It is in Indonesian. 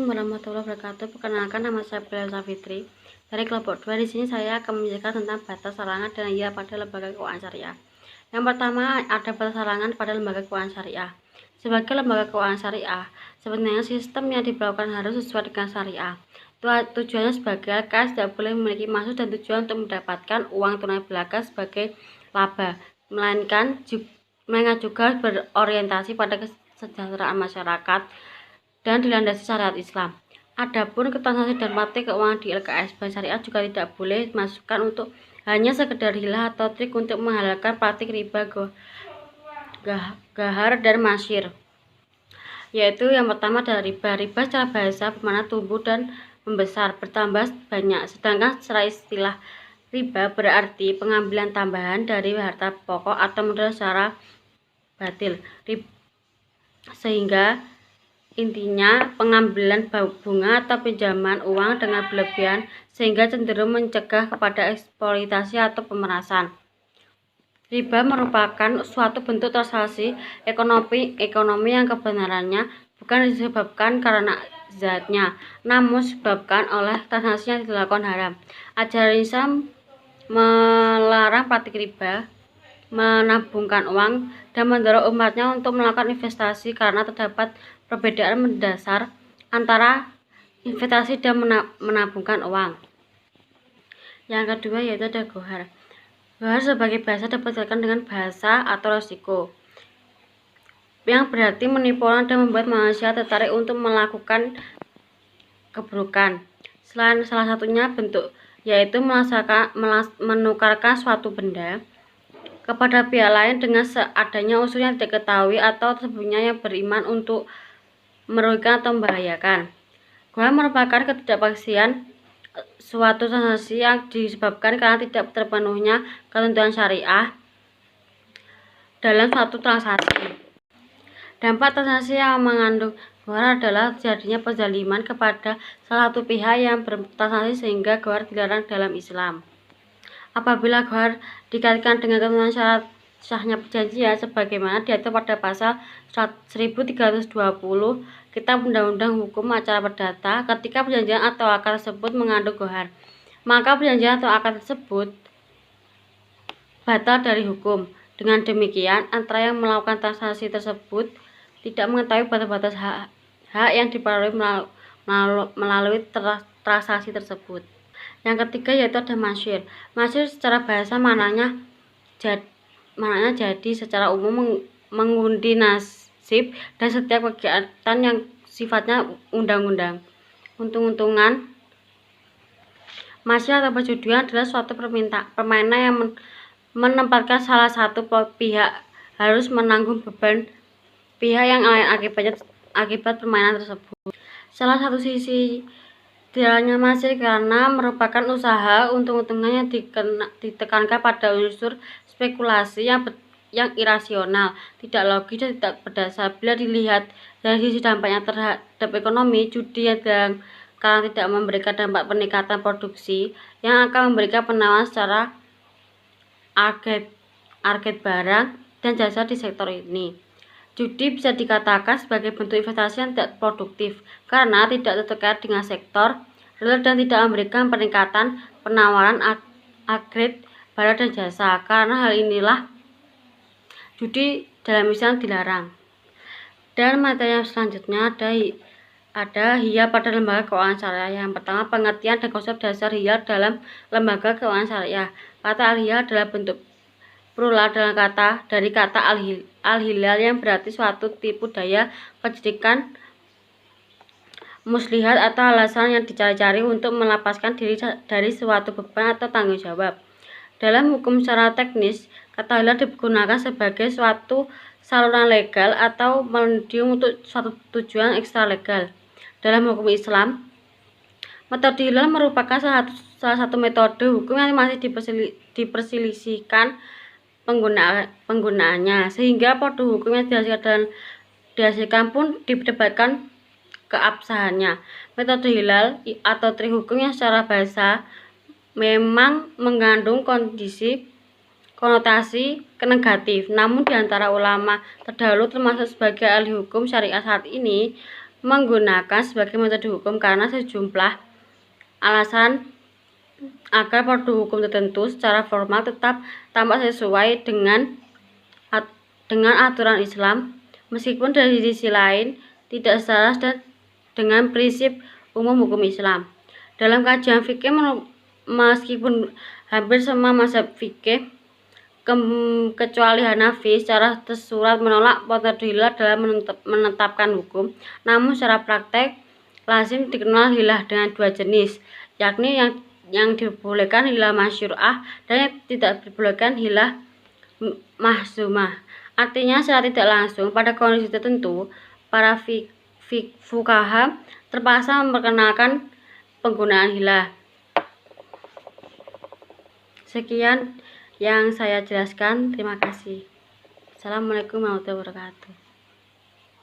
warahmatullahi wabarakatuh. Perkenalkan, nama saya Bella Safitri dari kelompok 2. Di sini saya akan menjelaskan tentang batas sarangan dan hiyah pada lembaga keuangan syariah. Yang pertama, ada batas sarangan pada lembaga keuangan syariah. Sebagai lembaga keuangan syariah, sebenarnya sistem yang diberlakukan harus sesuai dengan syariah. Tujuannya sebagai LKS tidak boleh memiliki maksud dan tujuan untuk mendapatkan uang tunai belaka sebagai laba, melainkan juga berorientasi pada kesejahteraan masyarakat dan dilandasi syariat Islam. Adapun transaksi dan praktik keuangan di LKS Bank Syariah juga tidak boleh dimasukkan untuk hanya sekedar hilah atau trik untuk menghalalkan praktik riba, gahar, dan masyir. Yaitu yang pertama adalah riba. Riba secara bahasa bermakna tumbuh dan membesar, bertambah banyak. Sedangkan secara istilah riba berarti pengambilan tambahan dari harta pokok atau modal secara batil. Sehingga intinya pengambilan bunga atau pinjaman uang dengan berlebihan sehingga cenderung mencegah kepada eksploitasi atau pemerasan. Riba merupakan suatu bentuk transaksi ekonomi yang kebenarannya bukan disebabkan karena zatnya, namun disebabkan oleh transaksi yang dilakukan haram. Ajaran Islam melarang praktik riba, menabungkan uang, dan mendorong umatnya untuk melakukan investasi karena terdapat perbedaan mendasar antara investasi dan menabungkan uang. Yang kedua yaitu ada gohar. Gohar sebagai bahasa dapat dikaitkan dengan bahasa atau resiko, yang berarti menipu orang dan membuat manusia tertarik untuk melakukan keburukan. Selain salah satunya bentuk yaitu menukarkan suatu benda kepada pihak lain dengan seadanya unsur yang tidak diketahui atau tersembunyinya yang beriman untuk merugikan atau membahayakan. Gohar merupakan ketidakpastian suatu transaksi yang disebabkan karena tidak terpenuhnya ketentuan syariah dalam suatu transaksi. Dampak transaksi yang mengandung gohar adalah terjadinya penzaliman kepada salah satu pihak yang bertransaksi sehingga gohar dilarang dalam Islam. Apabila gohar dikaitkan dengan ketentuan syarat sahnya perjanjian sebagaimana diatur pada pasal 1320 Kitab Undang-Undang Hukum Acara Perdata, ketika perjanjian atau akad tersebut mengandung gohar, maka perjanjian atau akad tersebut batal dari hukum. Dengan demikian, antara yang melakukan transaksi tersebut tidak mengetahui batas-batas hak yang diperoleh melalui transaksi tersebut. Yang ketiga yaitu ada masyir. Masyir secara bahasa maknanya jadi secara umum mengundi nasib dan setiap kegiatan yang sifatnya undang-undang. Untung-untungan. Masyir atau perjudian adalah suatu permainan yang menempatkan salah satu pihak harus menanggung beban pihak yang lain akibat permainan tersebut. Salah satu sisi dilarangnya masyir karena merupakan usaha untung-untungan yang ditekankan pada unsur spekulasi yang irasional, tidak logis dan tidak berdasar. Bila dilihat dari sisi dampaknya terhadap ekonomi, judi yang karena tidak memberikan dampak peningkatan produksi yang akan memberikan penawaran secara arget barang dan jasa di sektor ini. Judi bisa dikatakan sebagai bentuk investasi yang tidak produktif karena tidak terkait dengan sektor real dan tidak memberikan peningkatan penawaran agregat barang dan jasa. Karena hal inilah judi dalam Islam dilarang. Dan materi yang selanjutnya ada hiyah pada lembaga keuangan syariah. Yang pertama, pengertian dan konsep dasar hiyah dalam lembaga keuangan syariah. Kata al-hiyah adalah bentuk plural dari kata al-hilal yang berarti suatu tipu daya kecerdikan muslihat atau alasan yang dicari-cari untuk melepaskan diri dari suatu beban atau tanggung jawab. Dalam hukum secara teknis, kata hilal digunakan sebagai suatu saluran legal atau medium untuk suatu tujuan ekstra legal. Dalam hukum Islam, metode hilal merupakan salah satu metode hukum yang masih diperselisihkan penggunaannya, sehingga produk hukum yang dihasilkan pun diperdebatkan keabsahannya. Metode hilal atau trik hukum yang secara bahasa memang mengandung konotasi negatif. Namun di antara ulama terdahulu termasuk sebagai ahli hukum syariah saat ini, menggunakan sebagai metode hukum karena sejumlah alasan agar produk hukum tertentu secara formal tetap tampak sesuai dengan aturan Islam, meskipun dari sisi lain tidak selaras dan dengan prinsip umum hukum Islam. Dalam kajian fikih, meskipun hampir semua mazhab fikih kecuali Hanafi secara tersurat menolak metode hilah dalam menetapkan hukum, namun secara praktek lazim dikenal hilah dengan dua jenis, yakni yang dibolehkan hilah masyru'ah dan yang tidak dibolehkan hilah mahzumah. Artinya secara tidak langsung pada kondisi tertentu para fuqaha terpaksa memperkenalkan penggunaan hilah. Sekian yang saya jelaskan. Terima kasih. Assalamualaikum warahmatullahi wabarakatuh.